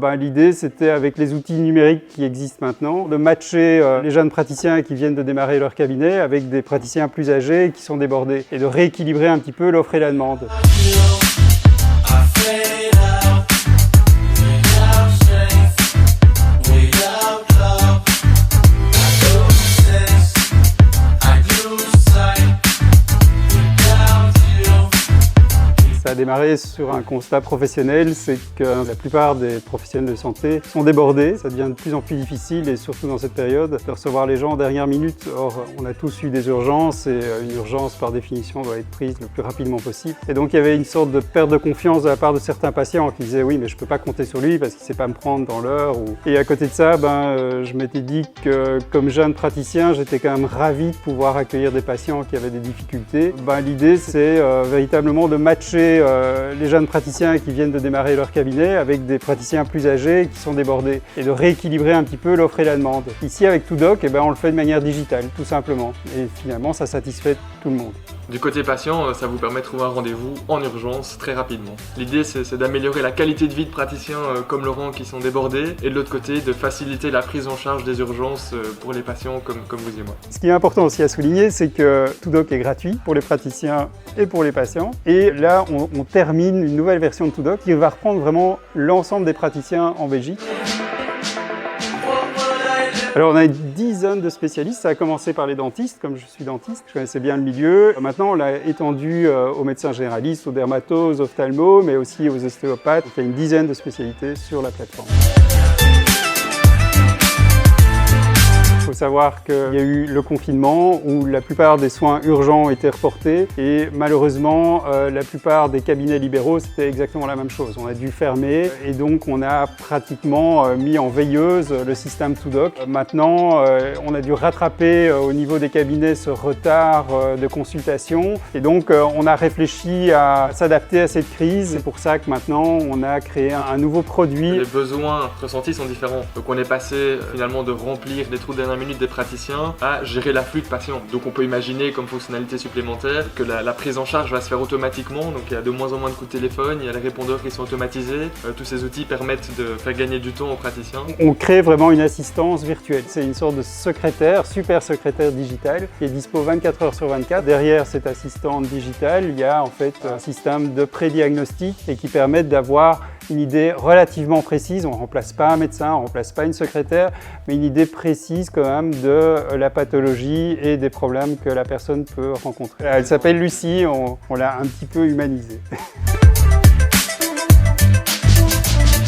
L'idée, c'était avec les outils numériques qui existent maintenant, de matcher les jeunes praticiens qui viennent de démarrer leur cabinet avec des praticiens plus âgés qui sont débordés et de rééquilibrer un petit peu l'offre et la demande. Ça a démarré sur un constat professionnel, c'est que la plupart des professionnels de santé sont débordés. Ça devient de plus en plus difficile, et surtout dans cette période, de recevoir les gens en dernière minute. Or, on a tous eu des urgences, et une urgence, par définition, doit être prise le plus rapidement possible. Et donc, il y avait une sorte de perte de confiance de la part de certains patients qui disaient « oui, mais je ne peux pas compter sur lui parce qu'il ne sait pas me prendre dans l'heure ». Et à côté de ça, je m'étais dit que, comme jeune praticien, j'étais quand même ravi de pouvoir accueillir des patients qui avaient des difficultés. L'idée, c'est véritablement de matcher les jeunes praticiens qui viennent de démarrer leur cabinet avec des praticiens plus âgés qui sont débordés et de rééquilibrer un petit peu l'offre et la demande. Ici, avec Todoc, on le fait de manière digitale, tout simplement. Et finalement, ça satisfait tout le monde. Du côté patient, ça vous permet de trouver un rendez-vous en urgence très rapidement. L'idée, c'est d'améliorer la qualité de vie de praticiens comme Laurent qui sont débordés, et de l'autre côté, de faciliter la prise en charge des urgences pour les patients comme vous et moi. Ce qui est important aussi à souligner, c'est que Todoc est gratuit pour les praticiens et pour les patients. Et là, on termine une nouvelle version de Todoc qui va reprendre vraiment l'ensemble des praticiens en Belgique. Alors on a une dizaine de spécialistes, ça a commencé par les dentistes, comme je suis dentiste, je connaissais bien le milieu. Maintenant on l'a étendu aux médecins généralistes, aux dermatos, aux ophtalmos, mais aussi aux ostéopathes. Donc, il y a une dizaine de spécialités sur la plateforme. Il faut savoir qu'il y a eu le confinement où la plupart des soins urgents étaient reportés et malheureusement la plupart des cabinets libéraux c'était exactement la même chose. On a dû fermer et donc on a pratiquement mis en veilleuse le système Todoc. Maintenant on a dû rattraper au niveau des cabinets ce retard de consultation et donc on a réfléchi à s'adapter à cette crise. C'est pour ça que maintenant on a créé un nouveau produit. Les besoins ressentis sont différents. Donc on est passé finalement de remplir des trous de dernière minute des praticiens à gérer l'afflux de patients. Donc on peut imaginer comme fonctionnalité supplémentaire que la prise en charge va se faire automatiquement. Donc il y a de moins en moins de coups de téléphone, il y a les répondeurs qui sont automatisés. Tous ces outils permettent de faire gagner du temps aux praticiens. On crée vraiment une assistance virtuelle. C'est une sorte de secrétaire, super secrétaire digital qui est dispo 24 heures sur 24. Derrière cette assistante digitale, il y a en fait un système de pré-diagnostic et qui permet d'avoir une idée relativement précise. On ne remplace pas un médecin, on ne remplace pas une secrétaire, mais une idée précise quand même de la pathologie et des problèmes que la personne peut rencontrer. Elle s'appelle Lucie, on l'a un petit peu humanisée.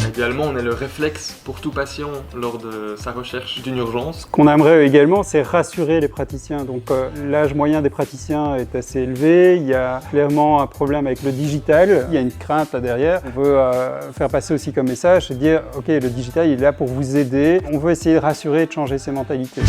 Idéalement, on a le réflexe pour tout patient lors de sa recherche d'une urgence. Ce qu'on aimerait également, c'est rassurer les praticiens. Donc l'âge moyen des praticiens est assez élevé, il y a clairement un problème avec le digital, il y a une crainte là derrière. On veut faire passer aussi comme message, c'est de dire ok, le digital il est là pour vous aider. On veut essayer de rassurer et de changer ces mentalités.